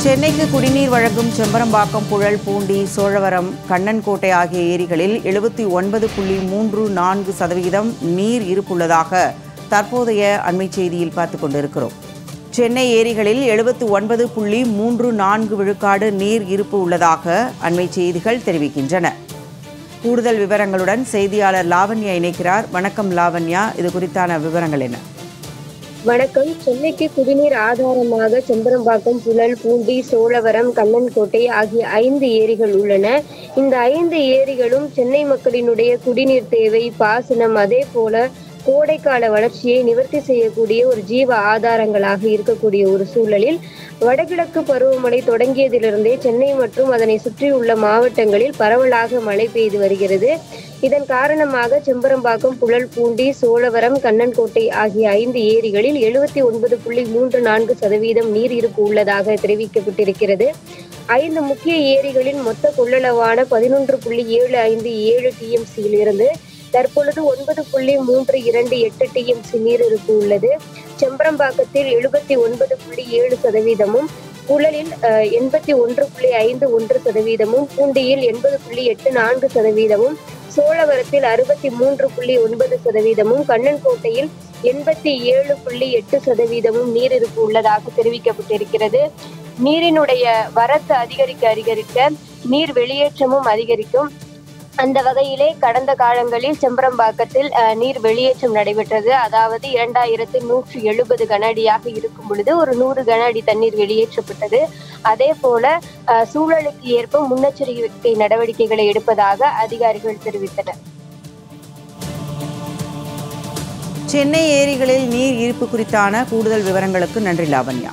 சென்னைக்கு குடிநீர் வழங்கும் செம்பரம்பாக்கம், புழல், பூண்டி, சோழவரம், கண்ணன்கோட்டை ஆகிய ஏரிகளில் 79.34% நீர் இருப்புள்ளதாக தற்போதைய அண்மை செய்தியில் பார்த்துக் கொண்டிருக்கிறோம். சென்னை ஏரிகளில் 79.34 விழுக்காடு நீர் இருப்பு உள்ளதாக அண்மை செய்திகள் தெரிவிக்கின்றன. கூடுதல் விவரங்களுடன் செய்தியாளர் லாவண்யா இணைக்கிறார். வணக்கம் லாவண்யா, இது குறித்தான விவரங்கள் என்ன? வணக்கம். சென்னைக்கு குடிநீர் ஆதாரமாக செம்பரம்பாக்கம், புழல், பூண்டி, சோழவரம், கண்ணன்கோட்டை ஆகிய 5 ஏரிகள் உள்ளன. இந்த 5 ஏரிகளும் சென்னை மக்களினுடைய குடிநீர் தேவை, பாசனம், அதே போல கோடைக்கால வளர்ச்சியை நிவர்த்தி செய்யக்கூடிய ஒரு ஜீவ ஆதாரங்களாக இருக்கக்கூடிய ஒரு சூழலில் வடகிழக்கு பருவமழை தொடங்கியதிலிருந்தே சென்னை மற்றும் அதனை சுற்றியுள்ள மாவட்டங்களில் பரவலாக மழை பெய்து வருகிறது. இதன் காரணமாக செம்பரம்பாக்கம், புழல், பூண்டி, சோழவரம், கண்ணன்கோட்டை ஆகிய 5 ஏரிகளில் 79.34% நீர் இருப்பு உள்ளதாக தெரிவிக்கப்பட்டிருக்கிறது. 5 முக்கிய ஏரிகளின் மொத்த கொள்ளளவான 11.757 TMCயில் இருந்து தற்பொழுது 9.328 TMC நீர் இருப்பு உள்ளது. செம்பரம்பாக்கத்தில் 79.7%, புழலில் 81.51%, பூண்டியில் 80.84%, சோழவரத்தில் 63.9%, கண்ணன்கோட்டையில் 87.8% நீர் இருப்பு உள்ளதாக தெரிவிக்கப்பட்டிருக்கிறது. நீரினுடைய வரத்து அதிகரிக்க நீர் வெளியேற்றமும் அதிகரிக்கும். அந்த வகையிலே கடந்த காலங்களில் செம்பரம்பாக்கத்தில் நீர் வெளியேற்றம் நடைபெற்றது. அதாவது 2170 கன அடியாக இருக்கும் பொழுது ஒரு 100 கன அடி தண்ணீர் வெளியேற்றப்பட்டது. அதே போல சூழலுக்கு ஏற்ப முன்னெச்சரிக்கை நடவடிக்கைகளை எடுப்பதாக அதிகாரிகள் தெரிவித்தனர். சென்னை ஏரிகளில் நீர் இருப்பு குறித்தான கூடுதல் விவரங்களுக்கு நன்றி லாவண்யா.